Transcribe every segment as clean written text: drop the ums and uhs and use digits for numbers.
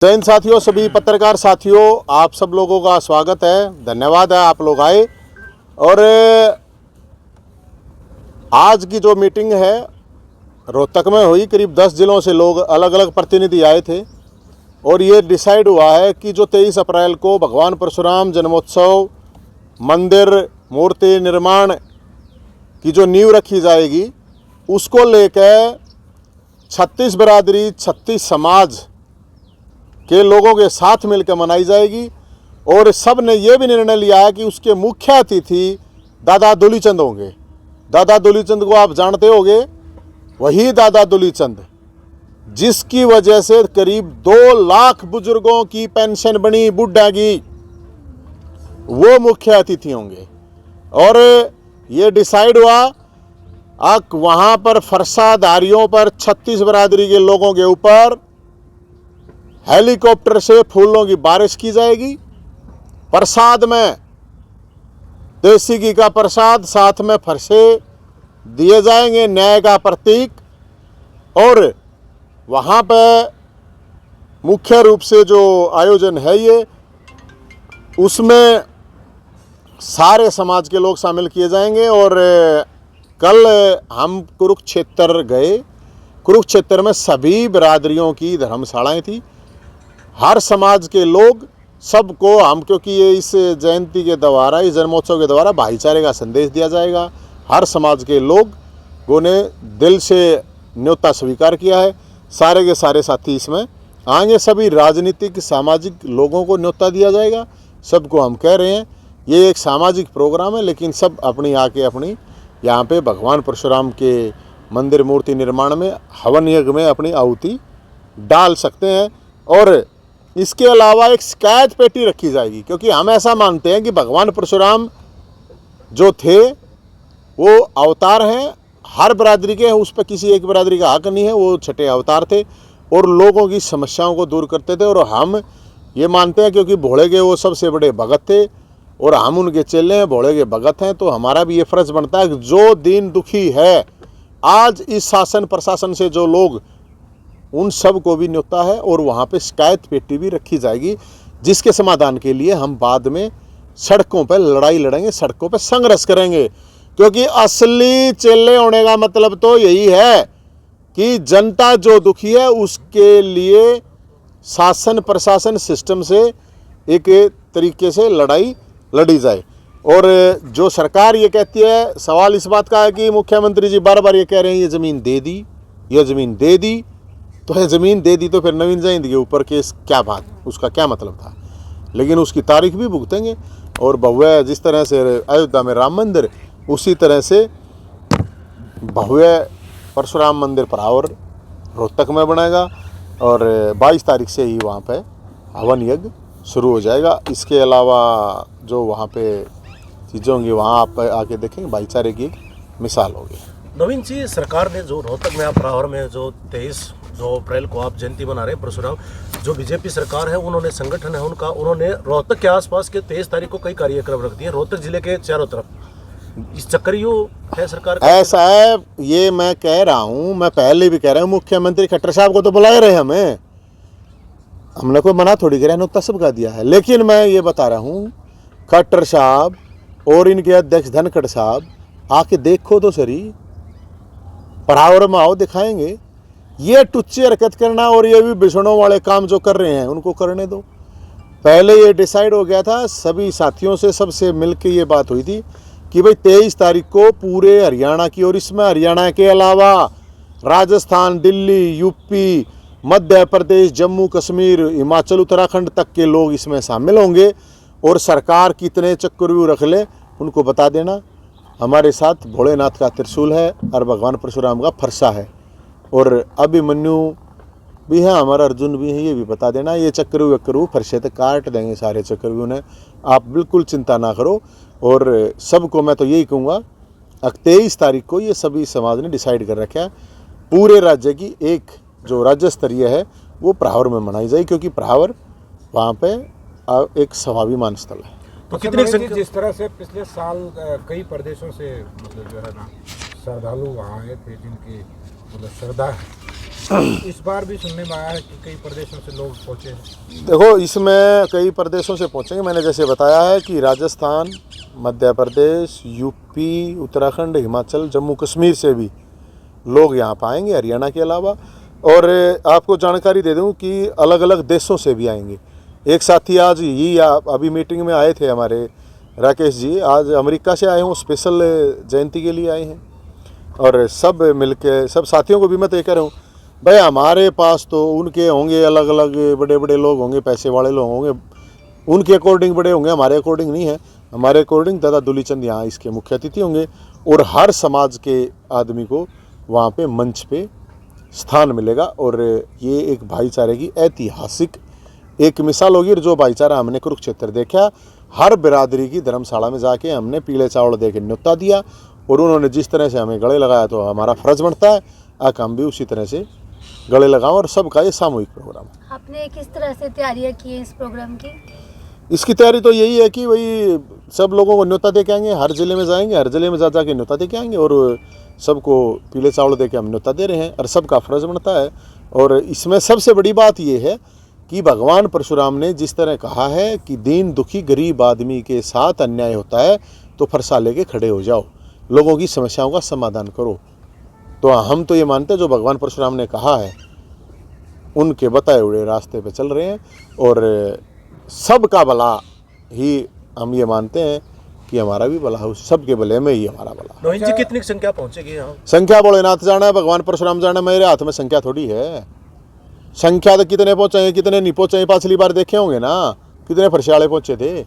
जैन साथियों, सभी पत्रकार साथियों, आप सब लोगों का स्वागत है। धन्यवाद है आप लोग आए। और आज की जो मीटिंग है रोहतक में हुई, करीब 10 जिलों से लोग अलग अलग प्रतिनिधि आए थे और ये डिसाइड हुआ है कि जो 23 अप्रैल को भगवान परशुराम जन्मोत्सव मंदिर मूर्ति निर्माण की जो नींव रखी जाएगी उसको लेकर 36 बरादरी 36 समाज के लोगों के साथ मिलकर मनाई जाएगी। और सब ने यह भी निर्णय लिया है कि उसके मुख्य अतिथि दादा दुलीचंद होंगे। दादा दुलीचंद को आप जानते होंगे, वही दादा दुलीचंद जिसकी वजह से करीब 2 लाख बुजुर्गों की पेंशन बनी बुढ़ा की, वो मुख्य अतिथि होंगे। और ये डिसाइड हुआ वहाँ पर फरसाधारियों पर 36 बरादरी के लोगों के ऊपर हेलीकॉप्टर से फूलों की बारिश की जाएगी। प्रसाद में देसी घी का प्रसाद, साथ में फरसे दिए जाएंगे, न्याय का प्रतीक। और वहाँ पर मुख्य रूप से जो आयोजन है ये, उसमें सारे समाज के लोग शामिल किए जाएंगे। और कल हम कुरुक्षेत्र गए। कुरुक्षेत्र में सभी बिरादरियों की धर्मशालाएं थी। हर समाज के लोग सबको हम, क्योंकि ये इस जयंती के द्वारा, इस जन्मोत्सव के द्वारा भाईचारे का संदेश दिया जाएगा। हर समाज के लोगों ने दिल से न्योता स्वीकार किया है। सारे के सारे साथी इसमें आएंगे। सभी राजनीतिक सामाजिक लोगों को न्योता दिया जाएगा। सबको हम कह रहे हैं ये एक सामाजिक प्रोग्राम है, लेकिन सब अपनी आके अपनी यहाँ पे भगवान परशुराम के मंदिर मूर्ति निर्माण में हवन यज्ञ में अपनी आहुति डाल सकते हैं। और इसके अलावा एक शिकायत पेटी रखी जाएगी, क्योंकि हम ऐसा मानते हैं कि भगवान परशुराम जो थे वो अवतार हैं, हर बरादरी के हैं, उस पर किसी एक बरादरी का हक नहीं है। वो छठे अवतार थे और लोगों की समस्याओं को दूर करते थे। और हम ये मानते हैं क्योंकि भोले के वो सबसे बड़े भगत थे और हम उनके चेले हैं, भोले के भगत हैं, तो हमारा भी ये फर्ज बनता है कि जो दीन दुखी है आज इस शासन प्रशासन से जो लोग, उन सब को भी न्योता है। और वहाँ पे शिकायत पेटी भी रखी जाएगी, जिसके समाधान के लिए हम बाद में सड़कों पर लड़ाई लड़ेंगे, सड़कों पर संघर्ष करेंगे। क्योंकि असली चेले होने का मतलब तो यही है कि जनता जो दुखी है उसके लिए शासन प्रशासन सिस्टम से एक तरीके से लड़ाई लड़ी जाए। और जो सरकार ये कहती है, सवाल इस बात का है कि मुख्यमंत्री जी बार बार ये कह रहे हैं ये ज़मीन दे दी, ये ज़मीन दे दी। तो है ज़मीन दे दी तो फिर नवीन जयंती के ऊपर केस क्या बात, उसका क्या मतलब था? लेकिन उसकी तारीख भी भुगतेंगे। और भव्य जिस तरह से अयोध्या में राम मंदिर, उसी तरह से भव्य परशुराम मंदिर परावर रोहतक में बनेगा। और 22 तारीख से ही वहाँ पे हवन यज्ञ शुरू हो जाएगा। इसके अलावा जो वहाँ पे चीज़ें होंगी वहाँ आप आके देखेंगे, भाईचारे की एक मिसाल होगी। नवीन जी, सरकार ने जो रोहतक में, परावर में जो 23 अप्रैल को आप जयंती मना रहे हैं परशुराम, जो बीजेपी सरकार है, उन्होंने संगठन है उनका, उन्होंने रोहतक के आसपास के 23 तारीख को कई कार्यक्रम रख दिए रोहतक जिले के चारों तरफ। इस चक्करियों है सरकार का? ऐसा है, ये मैं कह रहा हूँ, मैं पहले भी कह रहा हूँ, मुख्यमंत्री खट्टर साहब को तो बुलाए रहे हमें, हमने कोई मना थोड़ी करा, नुक्ता सबका दिया है। लेकिन मैं ये बता रहा हूँ, खट्टर साहब और इनके अध्यक्ष धनखड़ साहब आके देखो तो सही, परावर में आओ, दिखाएंगे। ये टुच्ची हरकत करना और ये भी बिछड़ों वाले काम जो कर रहे हैं उनको करने दो। पहले ये डिसाइड हो गया था, सभी साथियों से सबसे मिलकर ये बात हुई थी कि भाई 23 तारीख को पूरे हरियाणा की, और इसमें हरियाणा के अलावा राजस्थान, दिल्ली, यूपी, मध्य प्रदेश, जम्मू कश्मीर, हिमाचल, उत्तराखंड तक के लोग इसमें शामिल होंगे। और सरकार कितने चक्रव्यूह रख ले उनको बता देना। हमारे साथ भोलेनाथ का त्रिशूल है और भगवान परशुराम का फरसा है, और अभिमन्यु भी है, हमारा अर्जुन भी है, ये भी बता देना। ये चक्रव्यूह फरसे तक काट देंगे सारे चक्रव्यूह ने, आप बिल्कुल चिंता ना करो। और सबको मैं तो यही कहूँगा, 23 तारीख को ये सभी समाज ने डिसाइड कर रखा है पूरे राज्य की एक जो राज्य स्तरीय है वो परावर में मनाई जाए, क्योंकि परावर वहाँ पे एक स्वाभिमान स्थल है। तो कितनी जिस तरह से पिछले साल कई प्रदेशों से मतलब जो है ना श्रद्धालु वहाँ आए थे, जिनकी मतलब श्रद्धा इस बार भी सुनने में आया है कि कई प्रदेशों से लोग पहुंचे हैं। देखो, इसमें कई प्रदेशों से पहुँचेंगे। मैंने जैसे बताया है कि राजस्थान, मध्य प्रदेश, यूपी, उत्तराखंड, हिमाचल, जम्मू कश्मीर से भी लोग यहाँ पर आएंगे, हरियाणा के अलावा। और आपको जानकारी दे दूँ कि अलग अलग देशों से भी आएंगे। एक साथी आज ही अभी मीटिंग में आए थे हमारे राकेश जी, आज अमेरिका से आए हैं, स्पेशल जयंती के लिए आए हैं। और सब मिलके सब साथियों को भी मैं तो ये कह रहा हूँ, भाई हमारे पास तो उनके होंगे अलग अलग बड़े बड़े लोग होंगे, पैसे वाले लोग होंगे, उनके अकॉर्डिंग बड़े होंगे, हमारे अकॉर्डिंग नहीं है। हमारे अकॉर्डिंग दादा दुलीचंद यहाँ इसके मुख्य अतिथि होंगे और हर समाज के आदमी को वहाँ पे मंच पे स्थान मिलेगा। और ये एक भाईचारे की ऐतिहासिक एक मिसाल होगी। और जो भाईचारा हमने कुरुक्षेत्र देखा, हर बिरादरी की धर्मशाला में जाके हमने पीले चावल दे के न्योता दिया और उन्होंने जिस तरह से हमें गले लगाया, तो हमारा फर्ज बनता है आक हम भी उसी तरह से गले लगाओ। और सबका ये सामूहिक प्रोग्राम। आपने किस तरह से तैयारियां की हैं इस प्रोग्राम की? इसकी तैयारी तो यही है कि वही सब लोगों को न्योता दे के आएंगे, हर ज़िले में जाएंगे, हर ज़िले में जा के न्योता दे के आएंगे और सबको पीले चावल दे के हम न्योता दे रहे हैं और सबका फर्ज बनता है। और इसमें सबसे बड़ी बात ये है कि भगवान परशुराम ने जिस तरह कहा है कि दीन दुखी गरीब आदमी के साथ अन्याय होता है तो फरसा लेके खड़े हो जाओ, लोगों की समस्याओं का समाधान करो। तो हम तो ये मानते हैं जो भगवान परशुराम ने कहा है उनके बताए हुए रास्ते पे चल रहे हैं और सबका भला ही हम ये मानते हैं कि हमारा भी भला हो, सबके भले में ही हमारा भला। नवीन जी, कितनी संख्या पहुंचेगी यहाँ? संख्या भोलेनाथ जाना है, भगवान परशुराम जाना है, मेरे हाथ में संख्या थोड़ी है। संख्या तो कितने पहुंचे कितने नहीं पहुंचे पिछली बार देखे होंगे ना, कितने फरसाले पहुंचे थे।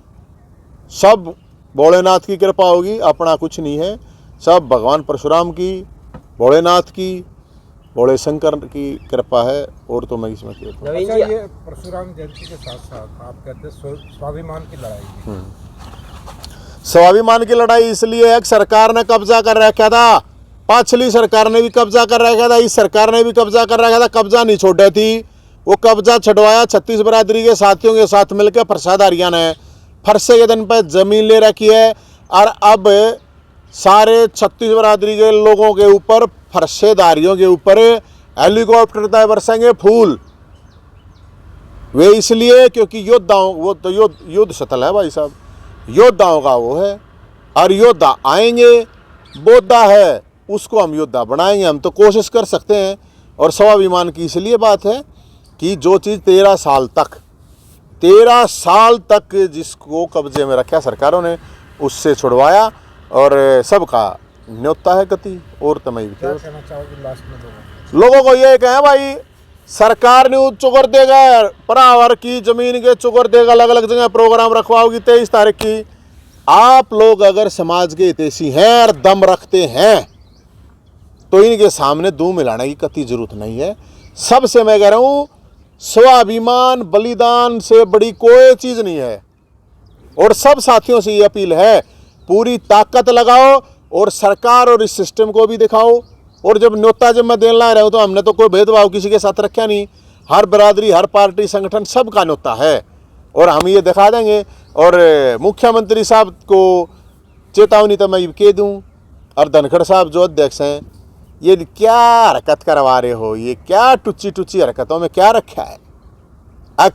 सब भोलेनाथ की कृपा होगी, अपना कुछ नहीं है, सब भगवान परशुराम की, भोलेनाथ की, भोले शंकर की कृपा है। और तो मैं इसमें कहता हूँ। अच्छा, ये परशुराम जयंती के साथ साथ आप कहते हैं स्वाभिमान की लड़ाई। स्वाभिमान की लड़ाई इसलिए है कि सरकार ने कब्जा कर रखा था, पिछली सरकार ने भी कब्जा कर रखा था, इस सरकार ने भी कब्जा कर रखा था, कब्जा नहीं छोड़ा थी। वो कब्जा छुड़वाया 36 बरादरी के साथियों के साथ मिलकर प्रसादारिया ने फरसे के दिन पर जमीन ले रखी है। और अब सारे 36 बरादरी के लोगों के ऊपर, फरसेदारियों के ऊपर हेलीकॉप्टर तय बरसेंगे फूल। वे इसलिए क्योंकि योद्धाओं, वो तो युद्ध स्थल है भाई साहब, योद्धाओं का वो है। और योद्धा आएंगे, बोधा है उसको हम योद्धा बनाएंगे। हम तो कोशिश कर सकते हैं। और स्वाभिमान की इसलिए बात है कि जो चीज़ 13 साल तक जिसको कब्जे में रखा सरकारों ने, उससे छुड़वाया और सबका न्योता है गति। और तमय क्या कहना चाहोगे लास्ट में लोगों को ये कहें भाई, सरकार ने चुकर देगा, परावर की जमीन के चुकर देगा, अलग अलग जगह प्रोग्राम रखवाओगी 23 तारीख की। आप लोग अगर समाज के हितैषी हैं और दम रखते हैं तो इनके सामने दूं मिलाने की कतई जरूरत नहीं है। सबसे मैं कह रहा हूं, स्वाभिमान बलिदान से बड़ी कोई चीज नहीं है। और सब साथियों से ये अपील है, पूरी ताकत लगाओ और सरकार और इस सिस्टम को भी दिखाओ। और जब न्योता जब मैं देने ला रहा हूँ तो हमने तो कोई भेदभाव किसी के साथ रखा नहीं, हर बरादरी, हर पार्टी, संगठन सबका न्योता है और हम ये दिखा देंगे। और मुख्यमंत्री साहब को चेतावनी तो मैं कह दूँ, और धनखड़ साहब जो अध्यक्ष हैं, ये क्या हरकत करवा रहे हो, ये क्या टुच्ची हरकतों में क्या रखा है।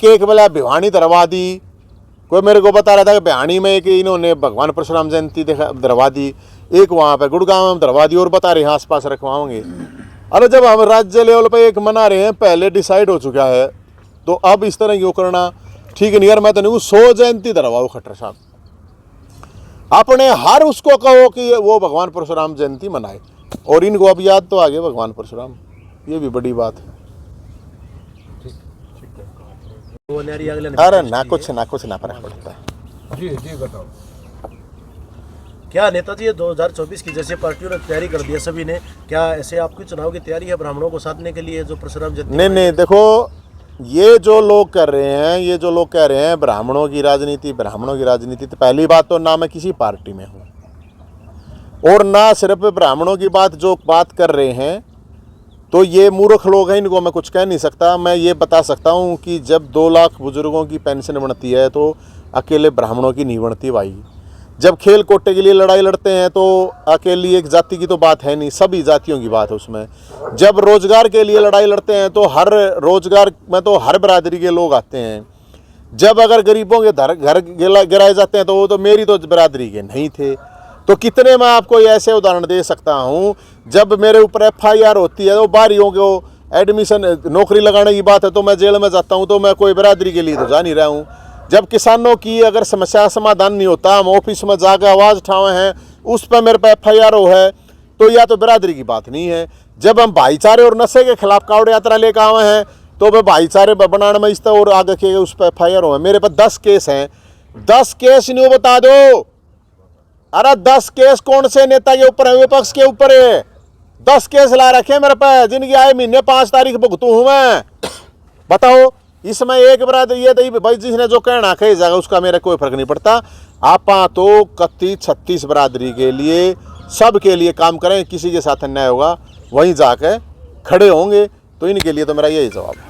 एक बोला भिवानी दरवा दी, कोई मेरे को बता रहा था कि भिवानी में एक इन्होंने भगवान परशुराम जयंती दरवा दी, एक वहाँ पे गुड़गांव में दरवा दी और बता रहे हैं आसपास रखवाओगे। अरे जब हम राज्य लेवल पे एक मना रहे हैं, पहले डिसाइड हो चुका है, तो अब इस तरह क्यों करना ठीक नहीं। यार मैं तो नहीं हूँ, 100 जयंती दरवाओ खट्टर साहब, अपने हर उसको कहो कि वो भगवान परशुराम जयंती मनाए। और इनको अब याद तो आ गया भगवान परशुराम, ये भी बड़ी बात है। अरे ना कुछ ना फर्क पड़ता है। जी बताओ। क्या नेताजी, ये 2024 की जैसे पार्टियों ने तैयारी कर दी है सभी ने, क्या ऐसे आपकी चुनाव की तैयारी है ब्राह्मणों को साधने के लिए जो परशुराम जयंती? नहीं, देखो ये जो लोग कर रहे हैं, ये जो लोग कह रहे हैं ब्राह्मणों की राजनीति, तो पहली बात तो ना मैं किसी पार्टी में हूँ और ना सिर्फ ब्राह्मणों की जो बात कर रहे हैं तो ये मूर्ख लोग हैं, इनको मैं कुछ कह नहीं सकता। मैं ये बता सकता हूँ कि जब 2 लाख बुजुर्गों की पेंशन बनती है तो अकेले ब्राह्मणों की नहीं बनती भाई। जब खेल कोटे के लिए लड़ाई लड़ते हैं तो अकेली एक जाति की तो बात है नहीं, सभी जातियों की बात है उसमें। जब रोजगार के लिए लड़ाई लड़ते हैं तो हर रोजगार में तो हर बिरादरी के लोग आते हैं। जब अगर गरीबों के घर गिराए जाते हैं तो वो तो मेरी तो बिरादरी के नहीं थे। तो कितने मैं आपको ऐसे उदाहरण दे सकता हूँ। जब मेरे ऊपर FIR होती है तो बाहरियों को एडमिशन नौकरी लगाने की बात है तो मैं जेल में जाता हूँ, तो मैं कोई बिरादरी के लिए तो जा नहीं रहा हूँ। जब किसानों की अगर समस्या का समाधान नहीं होता, हम ऑफिस में जाकर आवाज़ उठाए हैं, उस पर मेरे पे FIR है, तो या तो बिरादरी की बात नहीं है। जब हम भाईचारे और नशे के खिलाफ कावड़ यात्रा लेकर आए हैं तो वह भाईचारे बनाने में इस तरह और आगे के उस पर FIR हो। मेरे पर 10 केस हैं। 10 केस नहीं बता दो। अरे 10 केस कौन से नेता के ऊपर है? विपक्ष के ऊपर है। 10 केस ला रखे मेरे पे, जिनकी आए महीने 5 तारीख भुगतू हूँ मैं। बताओ, इसमें एक बिरादरी ये तो भाई जिसने जो कहना कही जाएगा उसका मेरा कोई फर्क नहीं पड़ता। आप तो 31-36 बिरादरी के लिए, सब के लिए काम करें, किसी के साथ अन्याय होगा वहीं जाके खड़े होंगे। तो इनके लिए तो मेरा यही जवाब है।